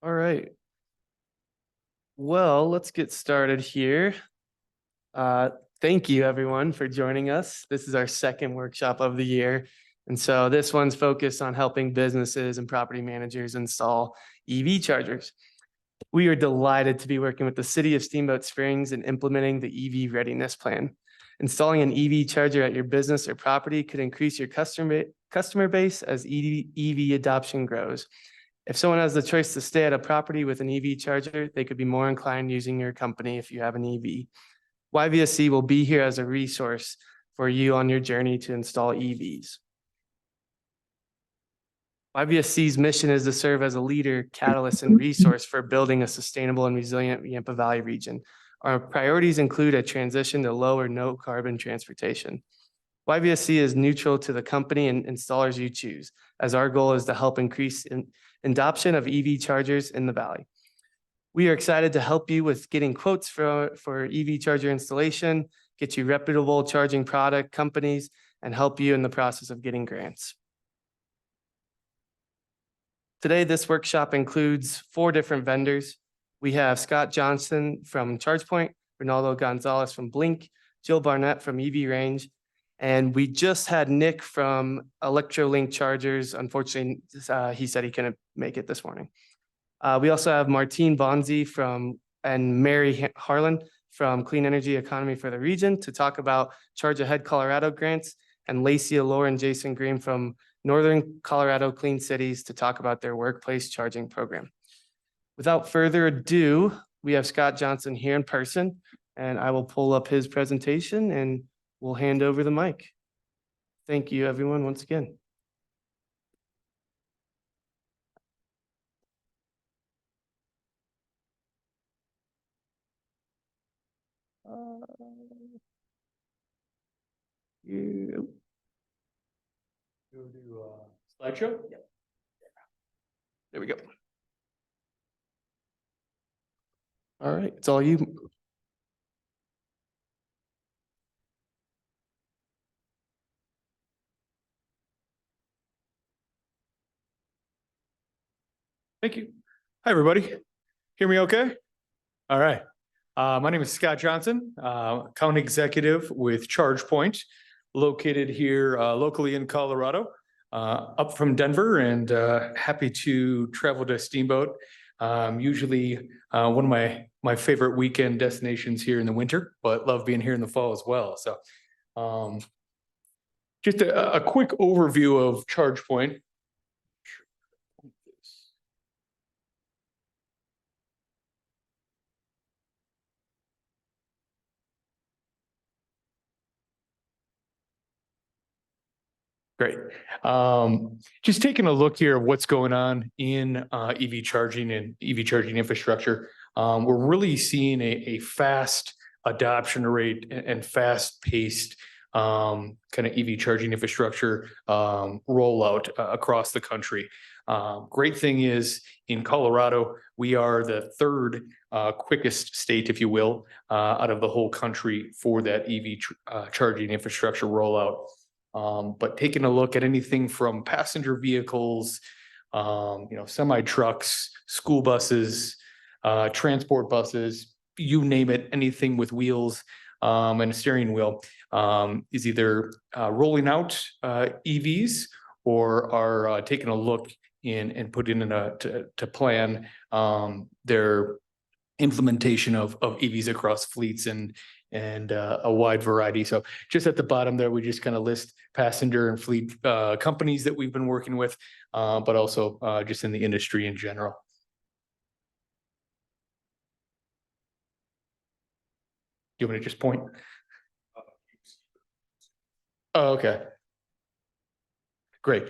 All right. Well, let's get started here. Uh, Thank you everyone for joining us. This is our second workshop of the year. And so this one's focused on helping businesses and property managers install EV chargers. We are delighted to be working with the city of Steamboat Springs and implementing the EV readiness plan. Installing an EV charger at your business or property could increase your customer base as EV adoption grows. If someone has the choice to stay at a property with an EV charger, they could be more inclined using your company if you have an EV. YVSC will be here as a resource for you on your journey to install EVs. YVSC's mission is to serve as a leader, catalyst, and resource for building a sustainable and resilient Yampa Valley region. Our priorities include a transition to low or no carbon transportation. YVSC is neutral to the company and installers you choose, as our goal is to help increase adoption of EV chargers in the valley. We are excited to help you with getting quotes for EV charger installation, get you reputable charging product companies, and help you in the process of getting grants. Today, this workshop includes 4 different vendors. We have Scott Johnson from ChargePoint, Ronaldo Gonzalez from Blink, Jill Barnett from EV Range, and we just had Nick from Electrolink Chargers. Unfortunately, he said he couldn't make it this morning. We also have Martine Bonzi and Mary Harlan from Clean Energy Economy for the Region to talk about Charge Ahead Colorado grants, and Lacey Allure and Jason Green from Northern Colorado Clean Cities to talk about their workplace charging program. Without further ado, we have Scott Johnson here in person, and I will pull up his presentation and we'll hand over the mic. Thank you, everyone, once again. You do slideshow? Yeah. There we go. All right, it's all you. Thank you. Hi, everybody. Hear me okay? All right. My name is Scott Johnson, account executive with ChargePoint, located here locally in Colorado, up from Denver, and happy to travel to Steamboat. Usually one of my favorite weekend destinations here in the winter, but love being here in the fall as well. So just a quick overview of ChargePoint. Great. Just taking a look here of what's going on in EV charging and EV charging infrastructure. We're really seeing a fast adoption rate and fast-paced kind of EV charging infrastructure rollout across the country. Great thing is in Colorado, we are the third quickest state, if you will, out of the whole country for that EV charging infrastructure rollout. But taking a look at anything from passenger vehicles, semi trucks, school buses, transport buses, you name it, anything with wheels and a steering wheel is either rolling out EVs or are taking a look in and putting in to plan their implementation of EVs across fleets and a wide variety. So just at the bottom there, we just kind of list passenger and fleet companies that we've been working with, but also just in the industry in general. You want me to just point? Oh, okay. Great.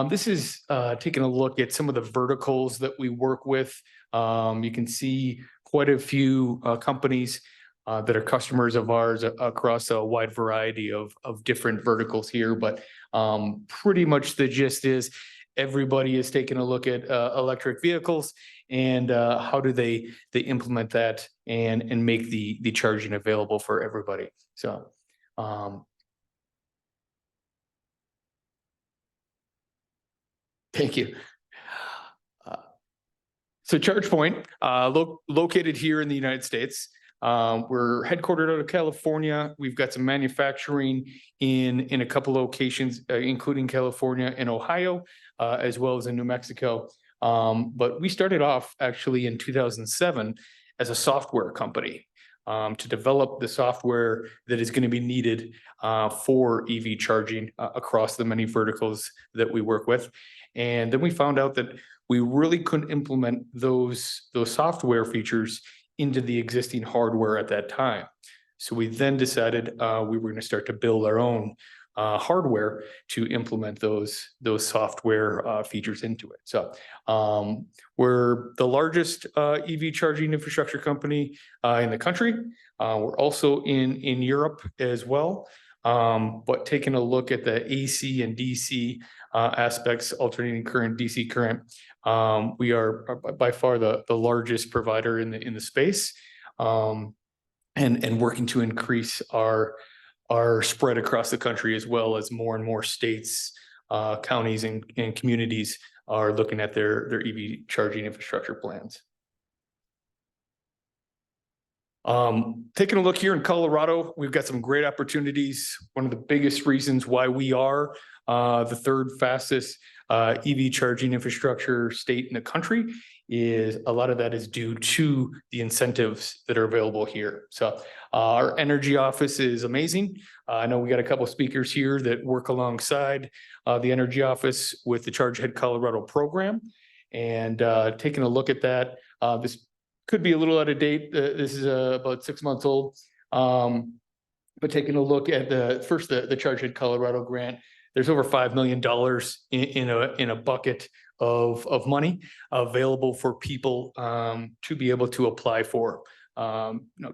This is taking a look at some of the verticals that we work with. You can see quite a few companies that are customers of ours across a wide variety of different verticals here. But pretty much the gist is everybody is taking a look at electric vehicles and how do they implement that and make the charging available for everybody. So thank you. So ChargePoint, located here in the United States. We're headquartered out of California. We've got some manufacturing in a couple locations, including California and Ohio, as well as in New Mexico. But we started off actually in 2007 as a software company to develop the software that is going to be needed for EV charging across the many verticals that we work with. And then we found out that we really couldn't implement those software features into the existing hardware at that time. So we then decided we were going to start to build our own hardware to implement those software features into it. So we're the largest EV charging infrastructure company in the country. We're also in Europe as well. But taking a look at the AC and DC aspects, alternating current, DC current, we are by far the largest provider in the space, and working to increase our spread across the country, as well as more and more states, counties, and communities are looking at their EV charging infrastructure plans. Taking a look here in Colorado, we've got some great opportunities. One of the biggest reasons why we are the third fastest EV charging infrastructure state in the country is a lot of that is due to the incentives that are available here. So our energy office is amazing. I know we got a couple of speakers here that work alongside the energy office with the Charge Ahead Colorado program. And taking a look at that, this could be a little out of date. This is about 6 months old. But taking a look at the Charge Ahead Colorado grant, there's over $5 million in a bucket of money available for people to be able to apply for.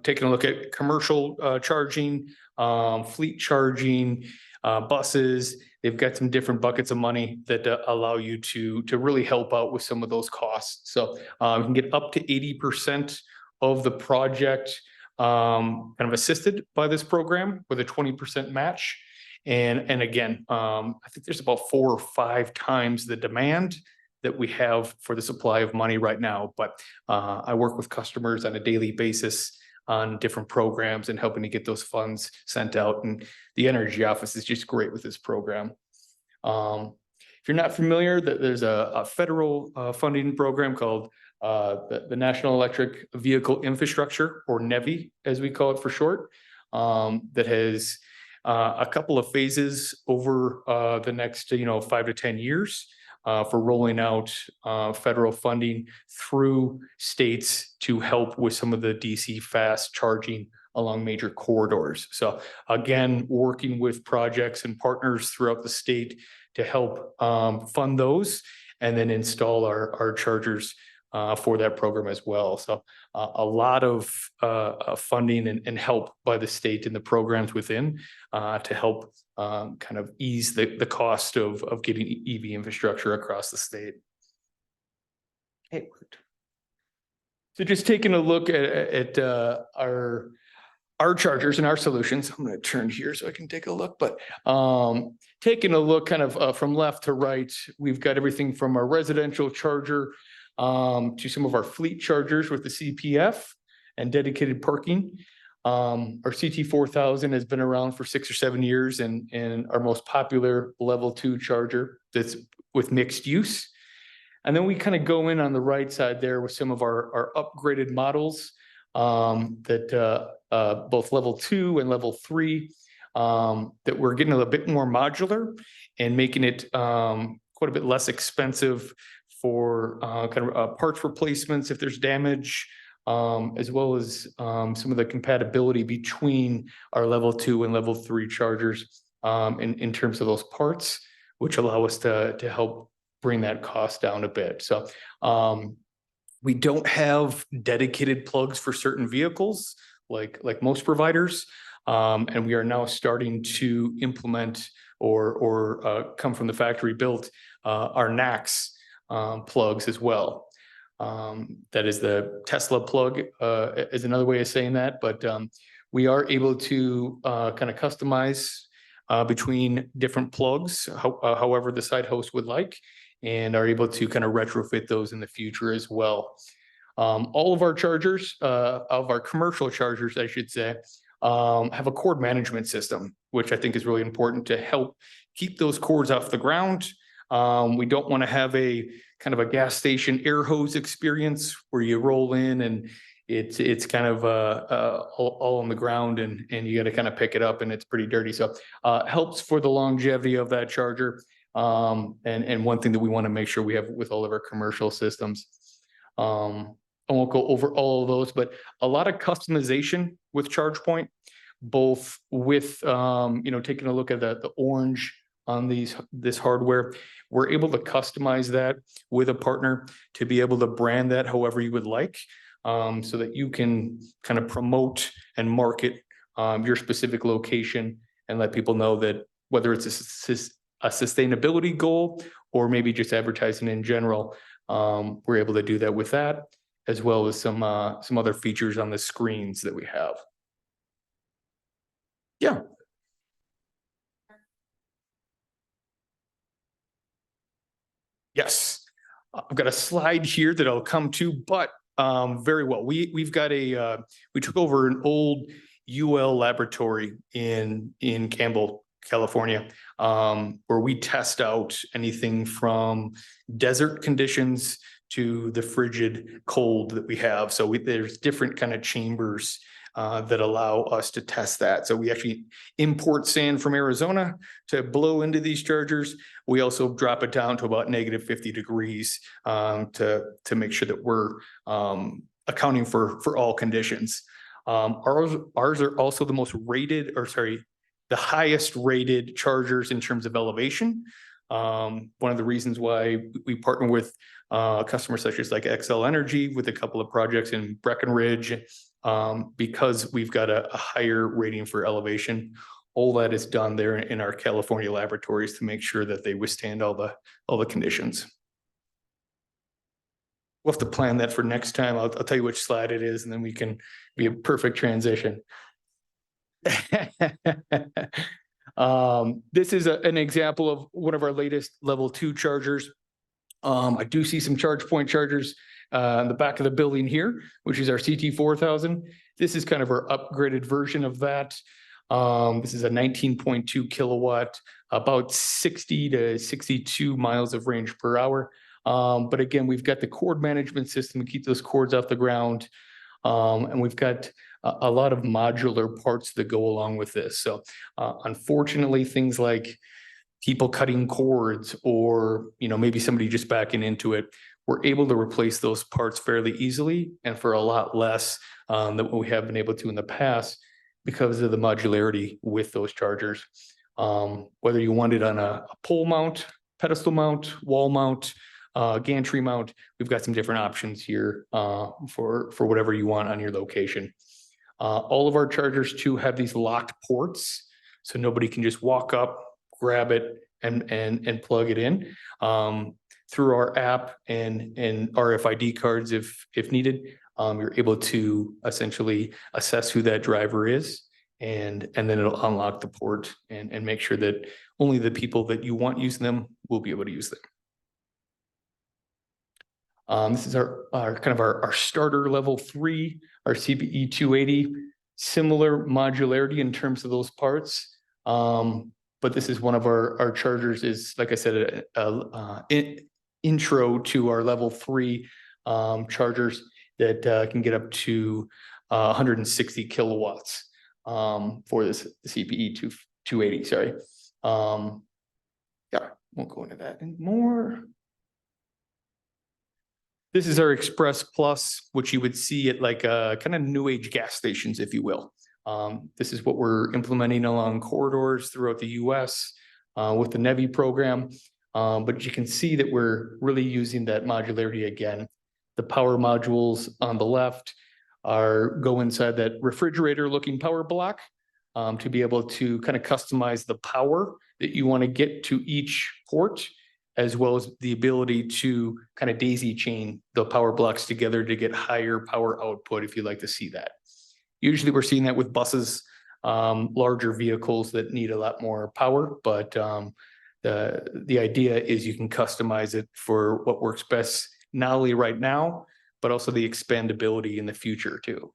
Taking a look at commercial charging, fleet charging, buses, they've got some different buckets of money that allow you to really help out with some of those costs. So you can get up to 80% of the project kind of assisted by this program with a 20% match. And again, I think there's about 4 or 5 times the demand that we have for the supply of money right now. But I work with customers on a daily basis on different programs and helping to get those funds sent out. And the energy office is just great with this program. If you're not familiar, there's a federal funding program called the National Electric Vehicle Infrastructure, or NEVI, as we call it for short, that has a couple of phases over the next 5 to 10 years for rolling out federal funding through states to help with some of the DC fast charging along major corridors. So again, working with projects and partners throughout the state to help fund those and then install our chargers for that program as well. So a lot of funding and help by the state and the programs within to help kind of ease the cost of getting EV infrastructure across the state. Okay. So just taking a look at our chargers and our solutions. I'm going to turn here so I can take a look, but taking a look kind of from left to right, we've got everything from our residential charger to some of our fleet chargers with the CPF and dedicated parking. Our CT4000 has been around for 6 or 7 years, and our most popular level 2 charger that's with mixed use. And then we kind of go in on the right side there with some of our upgraded models that both level 2 and level 3 that we're getting a bit more modular and making it quite a bit less expensive for kind of parts replacements if there's damage, as well as some of the compatibility between our level 2 and level 3 chargers in terms of those parts, which allow us to help bring that cost down a bit. So we don't have dedicated plugs for certain vehicles like most providers, and we are now starting to implement or come from the factory built our NACS plugs as well. That is the Tesla plug is another way of saying that, but we are able to kind of customize between different plugs, however the site host would like. and are able to kind of retrofit those in the future as well. All of our chargers, of our commercial chargers, I should say, have a cord management system, which I think is really important to help keep those cords off the ground. We don't want to have a kind of a gas station air hose experience where you roll in and it's kind of all on the ground and you got to kind of pick it up and it's pretty dirty. So helps for the longevity of that charger. And one thing that we want to make sure we have with all of our commercial systems. I won't go over all of those, but a lot of customization with ChargePoint, both with taking a look at the orange on this hardware. We're able to customize that with a partner to be able to brand that however you would like, so that you can kind of promote and market your specific location and let people know that whether it's a sustainability goal or maybe just advertising in general, we're able to do that with that, as well as some other features on the screens that we have. Yeah. Yes, I've got a slide here that I'll come to, but very well. We took over an old UL laboratory in Campbell, California, where we test out anything from desert conditions to the frigid cold that we have. So there's different kind of chambers that allow us to test that. So we actually import sand from Arizona to blow into these chargers. We also drop it down to about -50 degrees to make sure that we're accounting for all conditions. Ours are also the most rated, the highest rated chargers in terms of elevation. One of the reasons why we partner with customers such as like XL Energy with a couple of projects in Breckenridge, because we've got a higher rating for elevation. All that is done there in our California laboratories to make sure that they withstand all the conditions. We'll have to plan that for next time. I'll tell you which slide it is, and then we can be a perfect transition. This is an example of one of our latest level 2 chargers. I do see some ChargePoint chargers in the back of the building here, which is our CT4000. This is kind of our upgraded version of that. This is a 19.2 kilowatt, about 60 to 62 miles of range per hour. But again, we've got the cord management system to keep those cords off the ground. And we've got a lot of modular parts that go along with this. So unfortunately, things like people cutting cords or maybe somebody just backing into it, we're able to replace those parts fairly easily and for a lot less than what we have been able to in the past because of the modularity with those chargers. Whether you want it on a pole mount, pedestal mount, wall mount, gantry mount, we've got some different options here for whatever you want on your location. All of our chargers too have these locked ports, so nobody can just walk up, grab it, and plug it in. Through our app and RFID cards, if needed, you're able to essentially assess who that driver is, and then it'll unlock the port and make sure that only the people that you want using them will be able to use them. This is our starter level 3, our CBE 280, similar modularity in terms of those parts. But this is one of our chargers is, like I said, intro to our level 3 chargers that can get up to 160 kilowatts for this CBE 280, sorry. Yeah, won't go into that anymore. This is our Express Plus, which you would see at like kind of new age gas stations, if you will. This is what we're implementing along corridors throughout the US with the NEVI program. But you can see that we're really using that modularity again. The power modules on the left go inside that refrigerator looking power block to be able to kind of customize the power that you want to get to each port, as well as the ability to kind of daisy chain the power blocks together to get higher power output if you'd like to see that. Usually we're seeing that with buses, larger vehicles that need a lot more power, but the idea is you can customize it for what works best, not only right now, but also the expandability in the future too.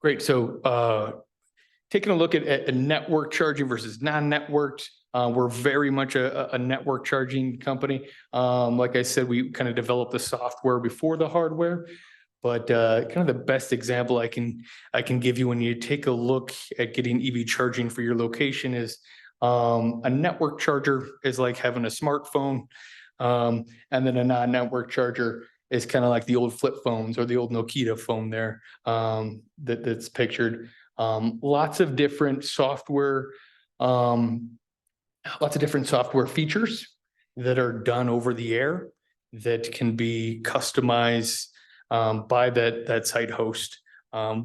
Great. So taking a look at a network charging versus non-networked, we're very much a network charging company. Like I said, we kind of developed the software before the hardware. But kind of the best example I can give you when you take a look at getting EV charging for your location is a network charger is like having a smartphone, and then a non-network charger is kind of like the old flip phones or the old Nokia phone there, that's pictured. Lots of different software, features that are done over the air that can be customized by that site host,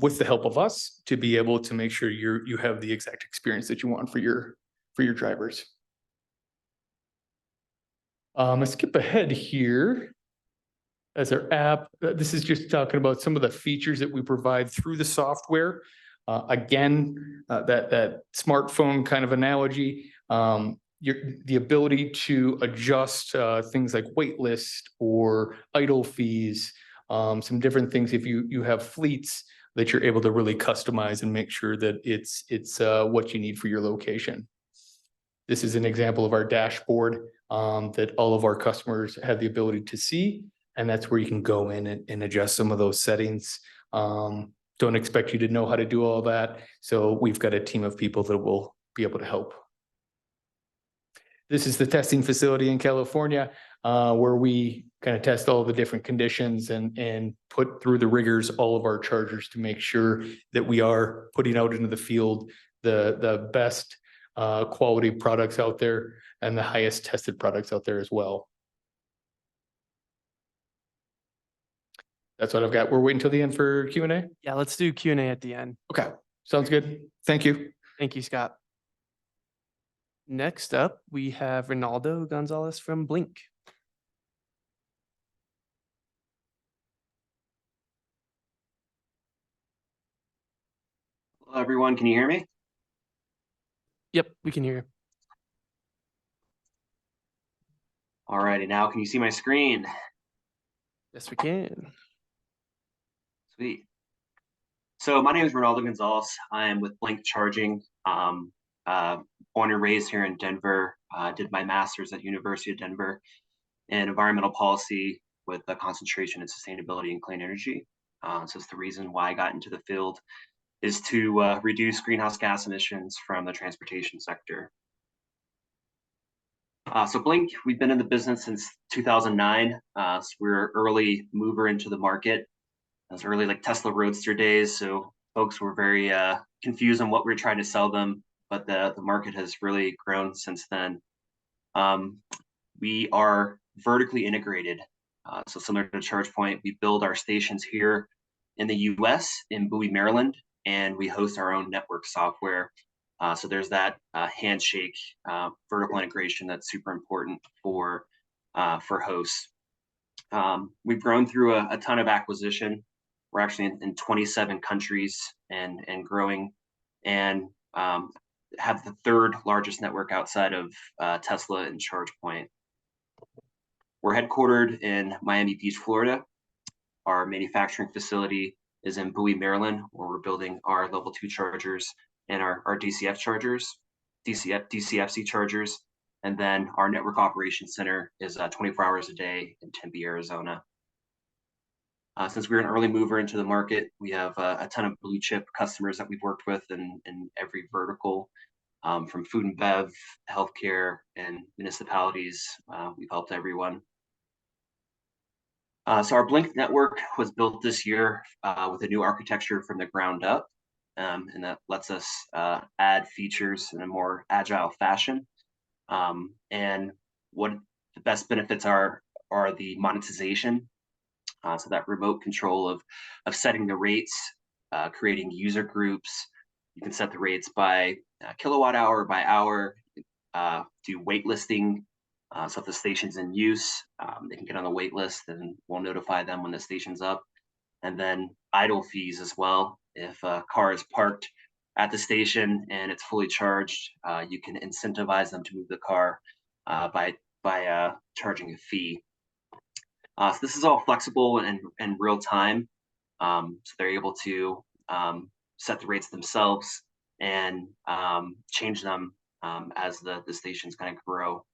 with the help of us to be able to make sure you have the exact experience that you want for your drivers. Let's skip ahead here. As our app, this is just talking about some of the features that we provide through the software. Again, that smartphone kind of analogy, the ability to adjust things like wait list or idle fees, some different things. If you have fleets that you're able to really customize and make sure that it's what you need for your location. This is an example of our dashboard that all of our customers have the ability to see, and that's where you can go in and adjust some of those settings. Don't expect you to know how to do all that, so we've got a team of people that will be able to help. This is the testing facility in California, where we kind of test all the different conditions and put through the rigors all of our chargers to make sure that we are putting out into the field the best quality products out there and the highest tested products out there as well. That's what I've got. We're waiting till the end for Q&A? Yeah, let's do Q&A at the end. Okay, sounds good. Thank you. Thank you, Scott. Next up, we have Ronaldo Gonzalez from Blink. Hello, everyone. Can you hear me? Yep, we can hear you. All righty. Now, can you see my screen? Yes, we can. Sweet. So my name is Ronaldo Gonzalez. I am with Blink Charging. Born and raised here in Denver. Did my master's at University of Denver in environmental policy with a concentration in sustainability and clean energy. So it's the reason why I got into the field is to reduce greenhouse gas emissions from the transportation sector. So Blink, we've been in the business since 2009. So we're an early mover into the market. It was early like Tesla Roadster days. So folks were very confused on what we were trying to sell them, but the market has really grown since then. We are vertically integrated. So similar to ChargePoint, we build our stations here in the US in Bowie, Maryland, and we host our own network software. So there's that handshake vertical integration that's super important for hosts. We've grown through a ton of acquisition. We're actually in 27 countries and growing, and have the third largest network outside of Tesla and ChargePoint. We're headquartered in Miami Beach, Florida. Our manufacturing facility is in Bowie, Maryland, where we're building our level 2 chargers and our DCFC chargers. And then our network operations center is 24 hours a day in Tempe, Arizona. Since we're an early mover into the market, we have a ton of blue chip customers that we've worked with in every vertical, from food and bev, healthcare, and municipalities. We've helped everyone. So our Blink network was built this year with a new architecture from the ground up, and that lets us add features in a more agile fashion. And what the best benefits are the monetization. So that remote control of setting the rates, creating user groups. You can set the rates by kilowatt hour, by hour, do waitlisting. So if the station's in use, they can get on the wait list and we'll notify them when the station's up. And then idle fees as well. If a car is parked at the station and it's fully charged, you can incentivize them to move the car by charging a fee. So this is all flexible and real time. So they're able to set the rates themselves and change them as the stations kind of grow.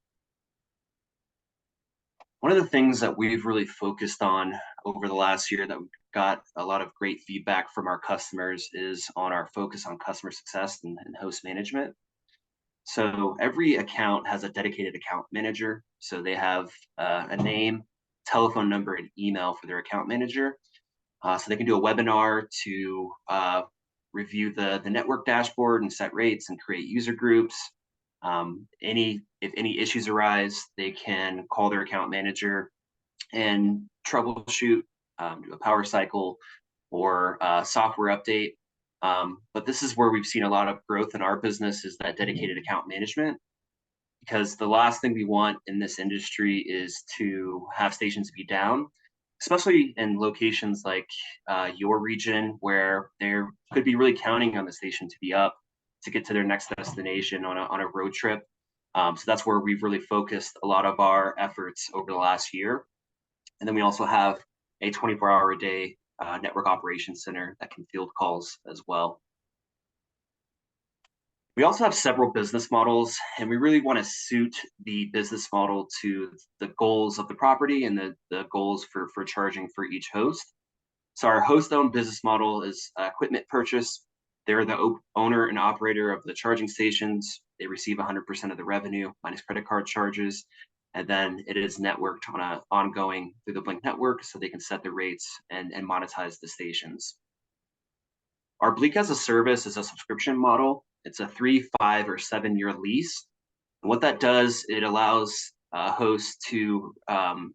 One of the things that we've really focused on over the last year that we got a lot of great feedback from our customers is on our focus on customer success and host management. So every account has a dedicated account manager. So they have a name, telephone number, and email for their account manager. So they can do a webinar to review the network dashboard and set rates and create user groups. If any issues arise, they can call their account manager and troubleshoot, do a power cycle or software update. But this is where we've seen a lot of growth in our business, is that dedicated account management, because the last thing we want in this industry is to have stations be down, especially in locations like your region, where they could be really counting on the station to be up to get to their next destination on a road trip. So that's where we've really focused a lot of our efforts over the last year. And then we also have a 24-hour-a-day network operations center that can field calls as well. We also have several business models, and we really want to suit the business model to the goals of the property and the goals for charging for each host. So our host-owned business model is equipment purchase. They're the owner and operator of the charging stations. They receive 100% of the revenue minus credit card charges. And then it is networked on an ongoing through the Blink network, so they can set the rates and monetize the stations. Our Blink as a service is a subscription model. It's a 3, 5, or 7-year lease. And what that does, it allows hosts to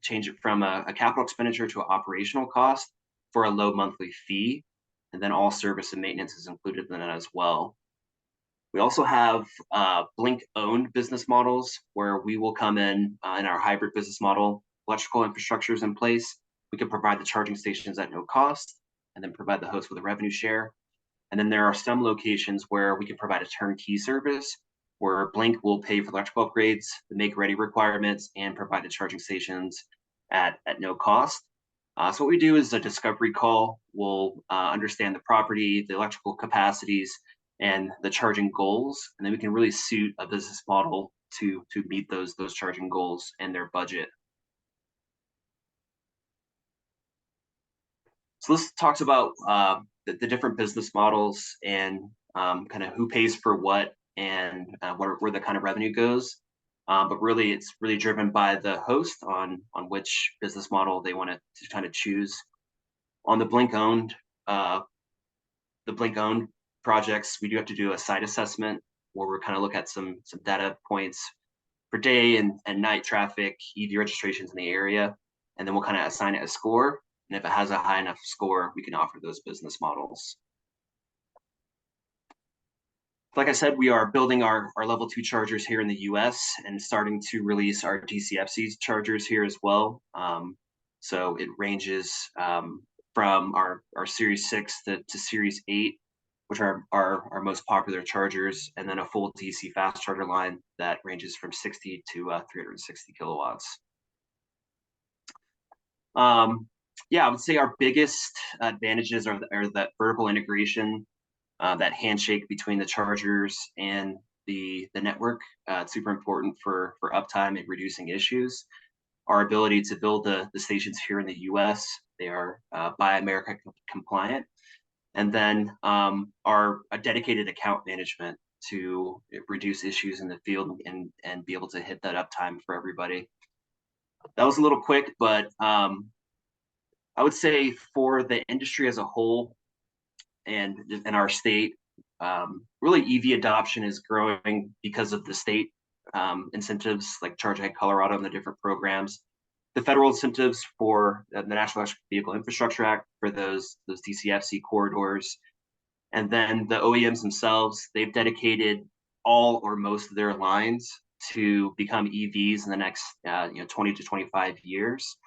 change it from a capital expenditure to an operational cost for a low monthly fee. And then all service and maintenance is included in that as well. We also have Blink-owned business models, where we will come in our hybrid business model. Electrical infrastructure is in place. We can provide the charging stations at no cost, and then provide the host with a revenue share. And then there are some locations where we can provide a turnkey service, where Blink will pay for electrical upgrades, the make-ready requirements, and provide the charging stations at no cost. So what we do is a discovery call. We'll understand the property, the electrical capacities, and the charging goals, and then we can really suit a business model to meet those charging goals and their budget. So this talks about the different business models and kind of who pays for what and where the kind of revenue goes. But really, it's really driven by the host on which business model they want to kind of choose. On the Blink-owned projects, we do have to do a site assessment where we're kind of look at some data points for day and night traffic, EV registrations in the area, and then we'll kind of assign it a score. And if it has a high enough score, we can offer those business models. Like I said, we are building our level 2 chargers here in the US and starting to release our DCFC chargers here as well. So it ranges from our Series 6 to Series 8, which are our most popular chargers, and then a full DC fast charger line that ranges from 60 to 360 kilowatts. Yeah, I would say our biggest advantages are that vertical integration, that handshake between the chargers and the network. It's super important for uptime and reducing issues. Our ability to build the stations here in the US, they are Buy America compliant. And then a dedicated account management to reduce issues in the field and be able to hit that uptime for everybody. That was a little quick, but I would say for the industry as a whole and in our state, really EV adoption is growing because of the state incentives like Charge Ahead Colorado and the different programs. The federal incentives for the National Electric Vehicle Infrastructure Act for those DCFC corridors. And then the OEMs themselves, they've dedicated all or most of their lines to become EVs in the next 20 to 25 years.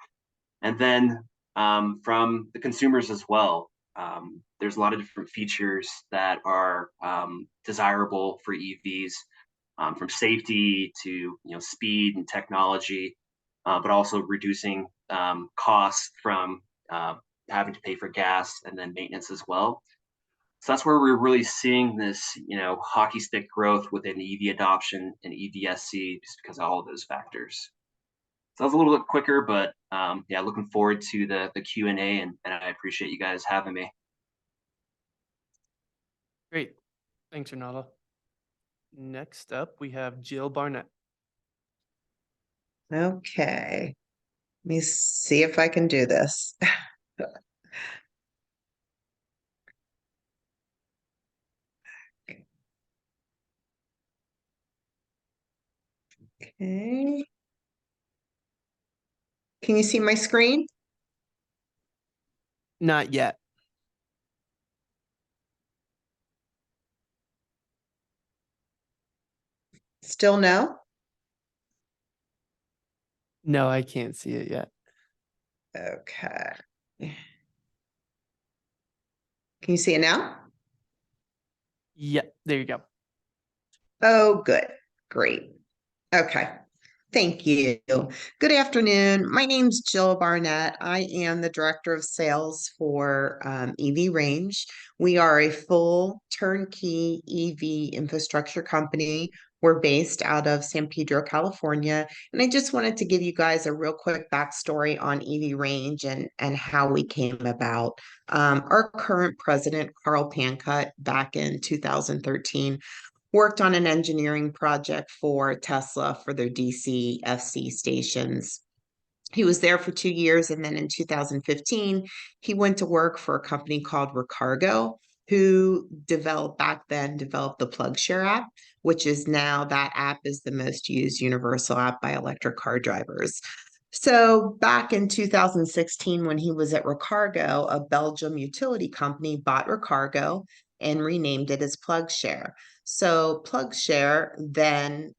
And then from the consumers as well, There's a lot of different features that are desirable for EVs, from safety to speed and technology, but also reducing costs from having to pay for gas and then maintenance as well. So that's where we're really seeing this, hockey stick growth within EV adoption and EVSC, just because of all of those factors. So that was a little bit quicker, but yeah, looking forward to the Q&A, and I appreciate you guys having me. Great. Thanks, Ronaldo. Next up, we have Jill Barnett. Okay. Let me see if I can do this. Okay. Can you see my screen? Not yet. Still no? No, I can't see it yet. Okay. Can you see it now? Yep, there you go. Oh, good. Great. Okay. Thank you. Good afternoon. My name's Jill Barnett. I am the Director of Sales for EV Range. We are a full turnkey EV infrastructure company. We're based out of San Pedro, California. And I just wanted to give you guys a real quick backstory on EV Range and how we came about. Our current president, Carl Pankut, back in 2013, worked on an engineering project for Tesla for their DC FC stations. He was there for 2 years, and then in 2015, he went to work for a company called Recargo, who developed the PlugShare app, which is now that app is the most used universal app by electric car drivers. So back in 2016, when he was at Recargo, a Belgium utility company bought Recargo and renamed it as PlugShare. So PlugShare then,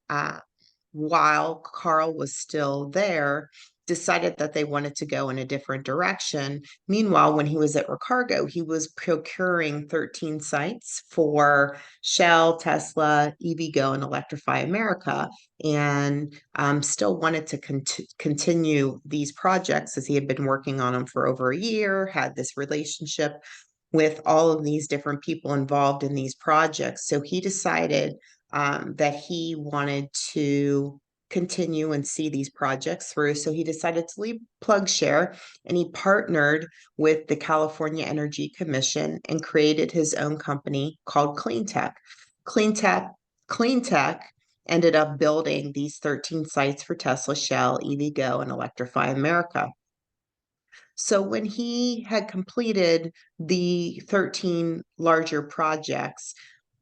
while Carl was still there, decided that they wanted to go in a different direction. Meanwhile, when he was at Recargo, he was procuring 13 sites for Shell, Tesla, EVgo, and Electrify America, and still wanted to continue these projects as he had been working on them for over a year, had this relationship with all of these different people involved in these projects. So he decided that he wanted to continue and see these projects through. So he decided to leave PlugShare, and he partnered with the California Energy Commission and created his own company called CleanTech. CleanTech ended up building these 13 sites for Tesla, Shell, EVgo, and Electrify America. So when he had completed the 13 larger projects,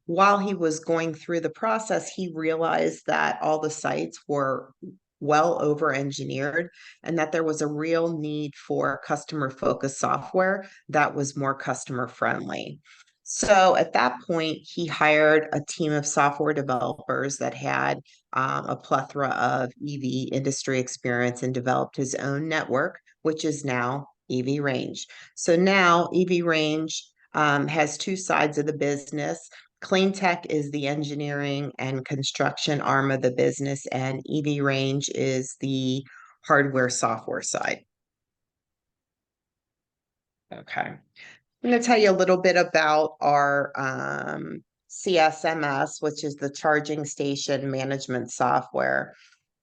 while he was going through the process, he realized that all the sites were well over engineered and that there was a real need for customer focused software that was more customer friendly. So at that point, he hired a team of software developers that had a plethora of EV industry experience and developed his own network, which is now EV Range. So now EV Range has two sides of the business. CleanTech is the engineering and construction arm of the business, and EV Range is the hardware software side. Okay. I'm going to tell you a little bit about our CSMS, which is the charging station management software.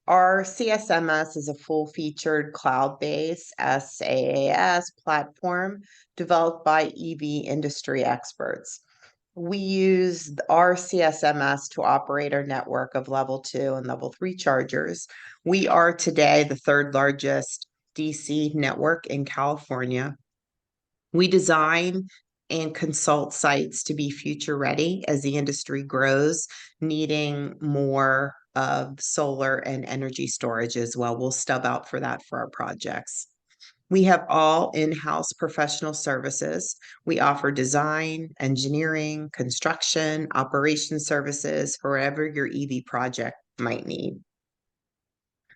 Our CSMS is a full-featured cloud-based SaaS platform developed by EV industry experts. We use our CSMS to operate our network of level 2 and level 3 chargers. We are today the third largest DC network in California. We design and consult sites to be future ready as the industry grows, needing more of solar and energy storage as well. We'll stub out for that for our projects. We have all in-house professional services. We offer design, engineering, construction, operation services for whatever your EV project might need.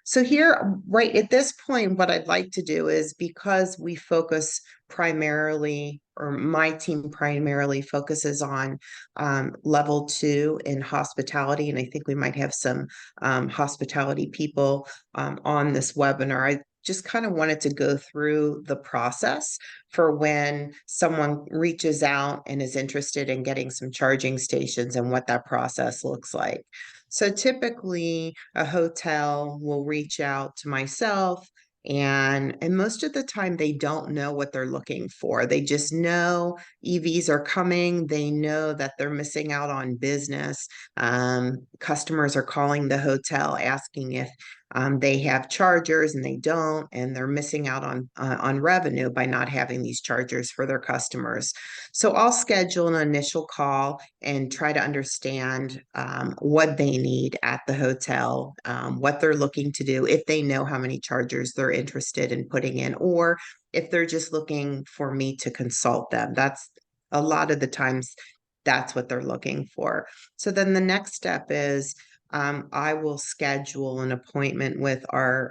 So here, right at this point, what I'd like to do is, because we focus primarily, or my team primarily focuses on level 2 in hospitality, and I think we might have some hospitality people on this webinar. I just kind of wanted to go through the process for when someone reaches out and is interested in getting some charging stations and what that process looks like. So typically a hotel will reach out to myself, and most of the time they don't know what they're looking for. They just know EVs are coming. They know that they're missing out on business. Customers are calling the hotel asking if they have chargers and they don't, and they're missing out on revenue by not having these chargers for their customers. So I'll schedule an initial call and try to understand what they need at the hotel, what they're looking to do, if they know how many chargers they're interested in putting in, or if they're just looking for me to consult them. That's a lot of the times that's what they're looking for. So then the next step is I will schedule an appointment with our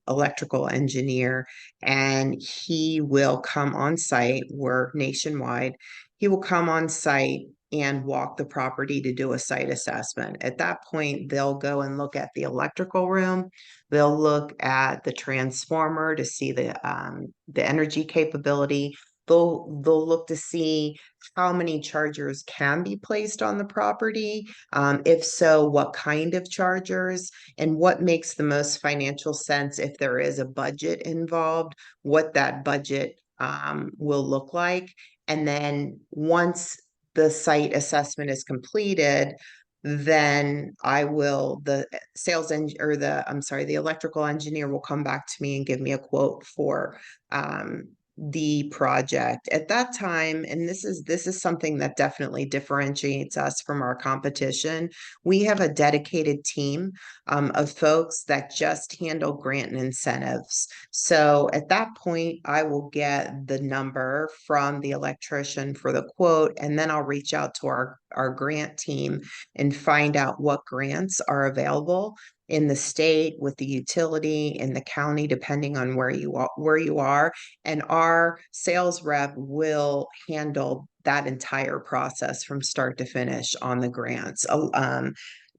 electrical engineer, and he will come on site. We're nationwide. He will come on site and walk the property to do a site assessment. At that point, they'll go and look at the electrical room. They'll look at the transformer to see the energy capability. They'll look to see how many chargers can be placed on the property. If so, what kind of chargers, and what makes the most financial sense if there is a budget involved, what that budget will look like. And then once the site assessment is completed, then the the electrical engineer will come back to me and give me a quote for the project at that time. And this is something that definitely differentiates us from our competition. We have a dedicated team of folks that just handle grant and incentives. So at that point, I will get the number from the electrician for the quote, and then I'll reach out to our grant team and find out what grants are available in the state, with the utility, in the county, depending on where you are. And our sales rep will handle that entire process from start to finish on the grants.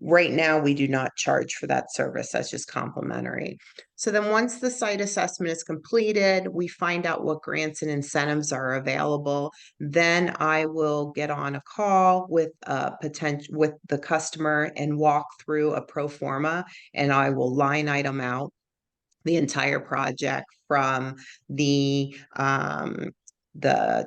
Right now, we do not charge for that service. That's just complimentary. So then once the site assessment is completed, we find out what grants and incentives are available. Then I will get on a call with the customer and walk through a pro forma, and I will line item out the entire project, from the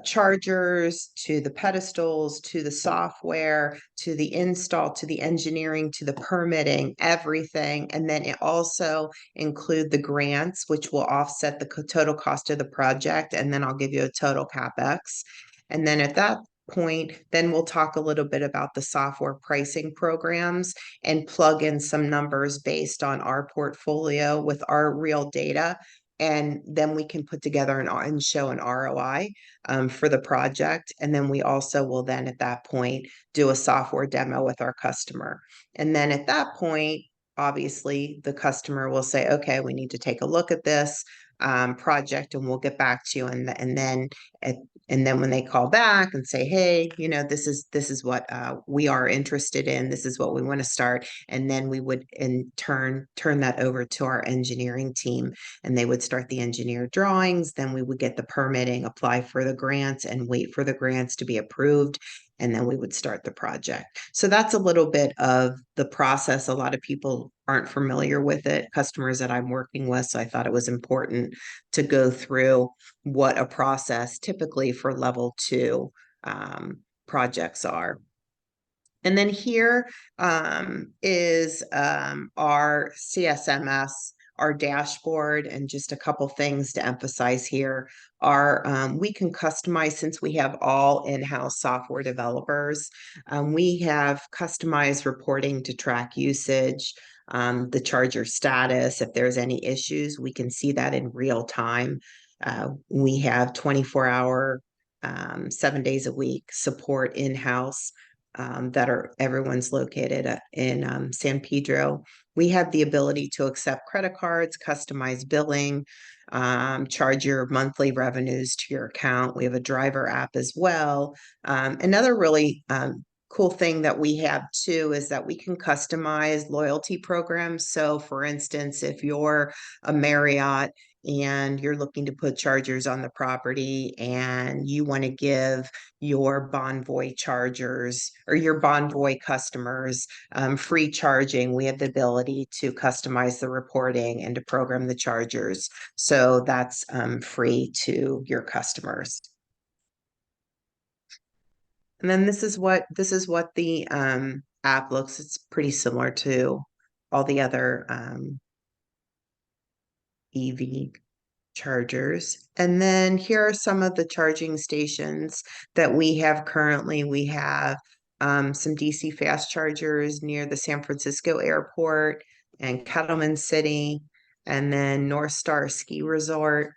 chargers to the pedestals to the software to the install to the engineering to the permitting, everything. And then it also include the grants, which will offset the total cost of the project, and then I'll give you a total capex. And then at that point, then we'll talk a little bit about the software pricing programs and plug in some numbers based on our portfolio with our real data. And then we can put together and show an ROI for the project. And then we also will then at that point do a software demo with our customer. And then at that point, obviously the customer will say, okay, we need to take a look at this project, and we'll get back to you. And then when they call back and say, hey, this is what we are interested in, this is what we want to start, and then we would in turn that over to our engineering team, and they would start the engineered drawings. Then we would get the permitting, apply for the grants, and wait for the grants to be approved. And then we would start the project. So that's a little bit of the process. A lot of people aren't familiar with it, customers that I'm working with. So I thought it was important to go through what a process typically for level 2 projects are. And then here is our CSMS, our dashboard, and just a couple things to emphasize here are we can customize, since we have all in-house software developers. We have customized reporting to track usage, the charger status. If there's any issues, we can see that in real time. We have 24-hour, 7 days a week support in-house everyone's located in San Pedro. We have the ability to accept credit cards, customize billing, charge your monthly revenues to your account. We have a driver app as well. Another really cool thing that we have too is that we can customize loyalty programs. So for instance, if you're a Marriott and you're looking to put chargers on the property and you want to give your Bonvoy chargers or your Bonvoy customers free charging, we have the ability to customize the reporting and to program the chargers. So that's free to your customers. And then this is what the app looks. It's pretty similar to all the other EV chargers. And then here are some of the charging stations that we have currently. We have some DC fast chargers near the San Francisco airport and Kettleman City, and then North Star Ski Resort.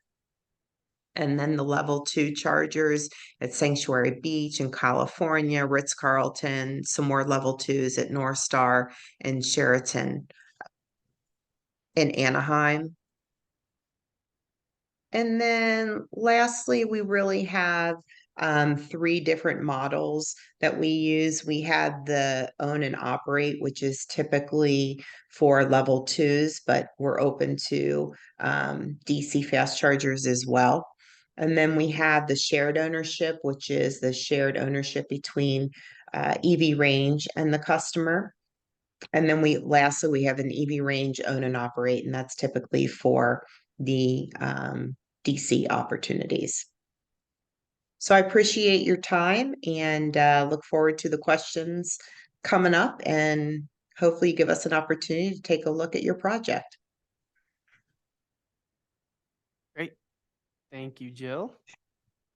And then the level 2 chargers at Sanctuary Beach in California, Ritz-Carlton, some more level 2s at North Star and Sheraton in Anaheim. And then lastly, we really have 3 different models that we use. We have the own and operate, which is typically for level 2s, but we're open to DC fast chargers as well. And then we have the shared ownership, which is the shared ownership between EV Range and the customer. And then lastly, we have an EV Range own and operate, and that's typically for the DC opportunities. So I appreciate your time and look forward to the questions coming up, and hopefully give us an opportunity to take a look at your project. Great. Thank you, Jill.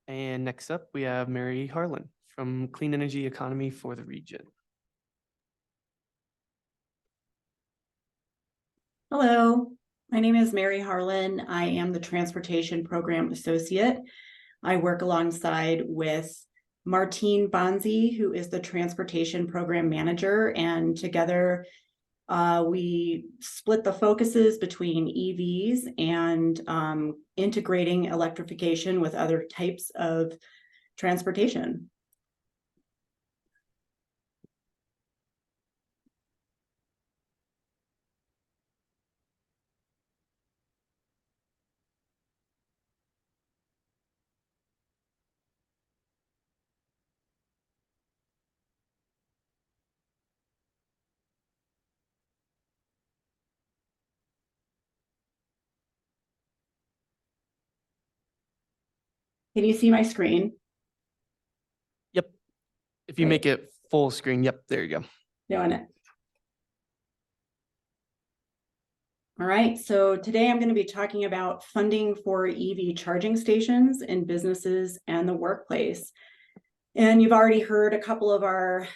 And next up, we have Mary Harlan from Clean Energy Economy for the Region. Hello, my name is Mary Harlan. I am the Transportation Program Associate. I work alongside with Martine Bonzi, who is the Transportation Program Manager, and together we split the focuses between EVs and integrating electrification with other types of transportation. Can you see my screen? Yep. If you Great. make it full screen, yep, there you go. Doing it. All right, so today I'm going to be talking about funding for EV charging stations in businesses and the workplace. And you've already heard a couple of our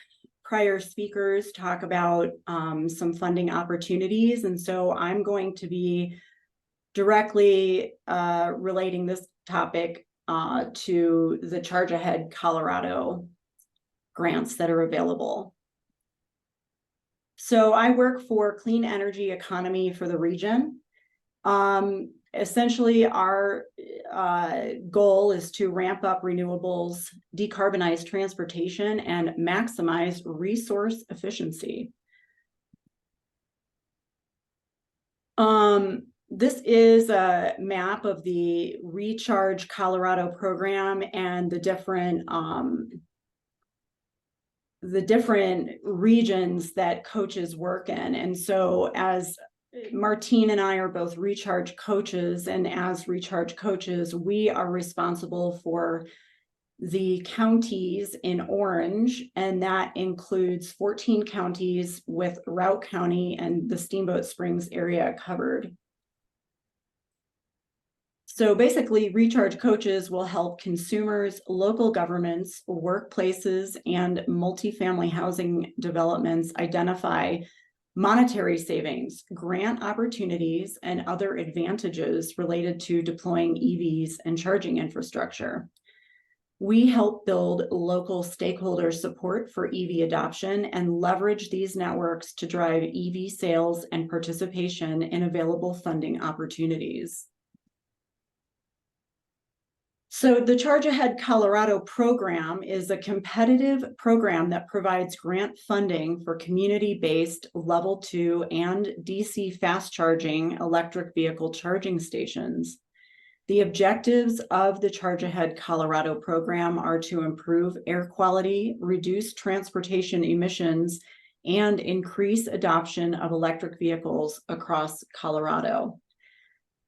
prior speakers talk about some funding opportunities. And so I'm going to be directly relating this topic to the Charge Ahead Colorado grants that are available. So I work for Clean Energy Economy for the Region. Essentially, our goal is to ramp up renewables, decarbonize transportation, and maximize resource efficiency. This is a map of the Recharge Colorado program and the different regions that coaches work in. And so as Martine and I are both Recharge coaches, and as Recharge coaches, we are responsible for the counties in orange, and that includes 14 counties with Routt County and the Steamboat Springs area covered. So basically, Recharge coaches will help consumers, local governments, workplaces, and multifamily housing developments identify monetary savings, grant opportunities, and other advantages related to deploying EVs and charging infrastructure. We help build local stakeholder support for EV adoption and leverage these networks to drive EV sales and participation in available funding opportunities. So the Charge Ahead Colorado program is a competitive program that provides grant funding for community-based level 2 and DC fast charging electric vehicle charging stations. The objectives of the Charge Ahead Colorado program are to improve air quality, reduce transportation emissions, and increase adoption of electric vehicles across Colorado.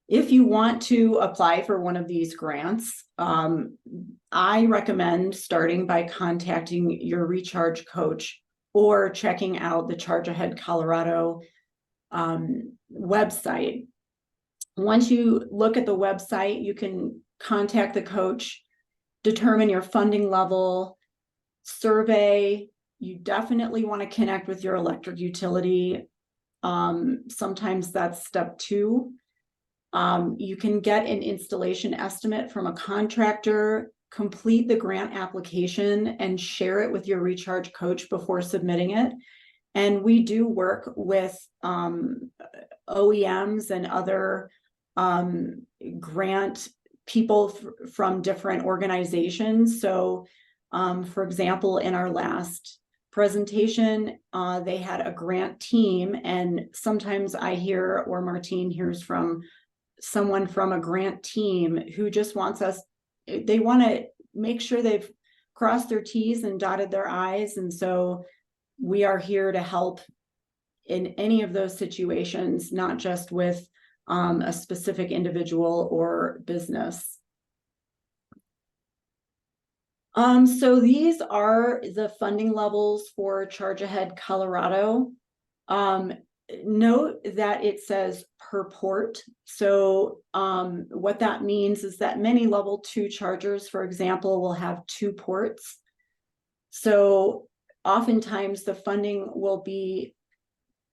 If you want to apply for one of these grants, I recommend starting by contacting your recharge coach or checking out the Charge Ahead Colorado website. Once you look at the website, you can contact the coach, determine your funding level, survey. You definitely want to connect with your electric utility. Sometimes that's step 2. You can get an installation estimate from a contractor, complete the grant application, and share it with your recharge coach before submitting it. And we do work with OEMs and other grant people from different organizations. So, for example, in our last presentation, they had a grant team, and sometimes I hear, or Martine hears from someone from a grant team who just wants us, they want to make sure they've crossed their T's and dotted their I's. And so we are here to help in any of those situations, not just with a specific individual or business. So these are the funding levels for Charge Ahead Colorado. Note that it says per port. So what that means is that many level 2 chargers, for example, will have 2 ports. So oftentimes the funding will be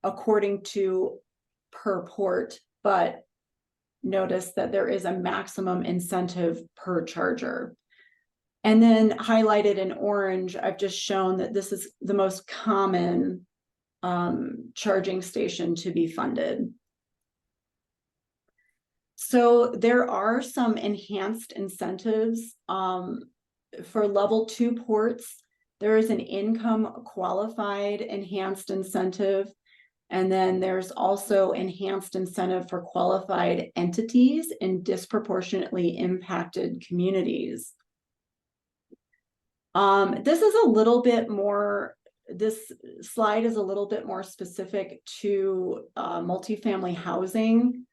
according to per port, but notice that there is a maximum incentive per charger. And then highlighted in orange, I've just shown that this is the most common charging station to be funded. So there are some enhanced incentives for level 2 ports. There is an income qualified enhanced incentive. And then there's also enhanced incentive for qualified entities in disproportionately impacted communities. This is a little bit more, this slide is a little bit more specific to multifamily housing,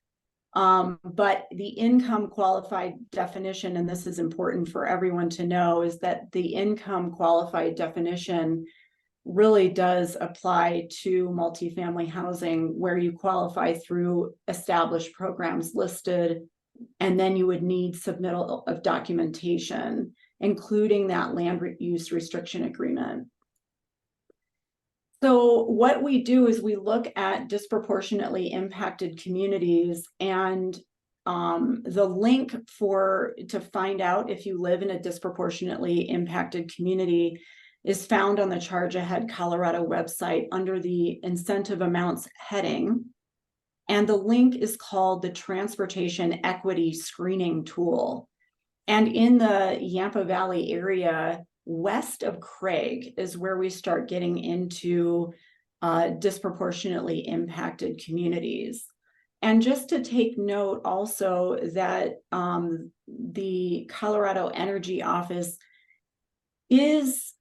but the income qualified definition, and this is important for everyone to know, is that the income qualified definition really does apply to multifamily housing, where you qualify through established programs listed, and then you would need submittal of documentation, including that land use restriction agreement. So what we do is we look at disproportionately impacted communities, and the link to find out if you live in a disproportionately impacted community is found on the Charge Ahead Colorado website under the incentive amounts heading. And the link is called the Transportation Equity Screening Tool. And in the Yampa Valley area, west of Craig, is where we start getting into disproportionately impacted communities. And just to take note also that the Colorado Energy Office is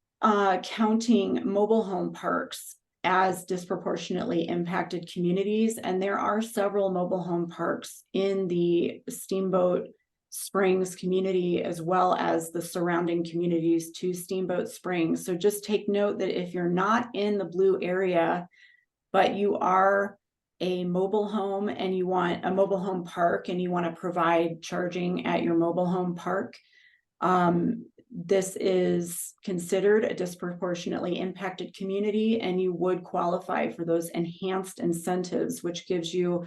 counting mobile home parks as disproportionately impacted communities. And there are several mobile home parks in the Steamboat Springs community, as well as the surrounding communities to Steamboat Springs. So just take note that if you're not in the blue area, but you are a mobile home and you want a mobile home park and you want to provide charging at your mobile home park, this is considered a disproportionately impacted community, and you would qualify for those enhanced incentives, which gives you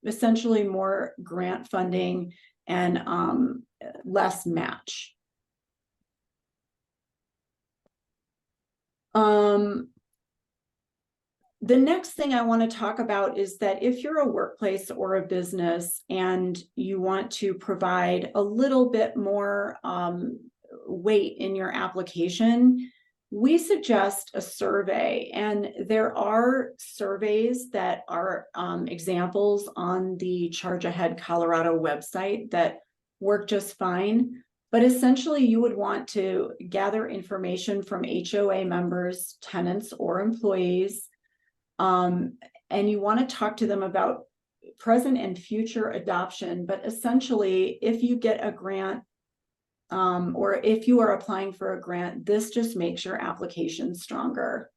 essentially more grant funding and less match. The next thing I want to talk about is that if you're a workplace or a business and you want to provide a little bit more weight in your application, we suggest a survey. And there are surveys that are examples on the Charge Ahead Colorado website that work just fine. But essentially, you would want to gather information from HOA members, tenants, or employees. And you want to talk to them about present and future adoption. But essentially, if you get a grant, or if you are applying for a grant, this just makes your application stronger.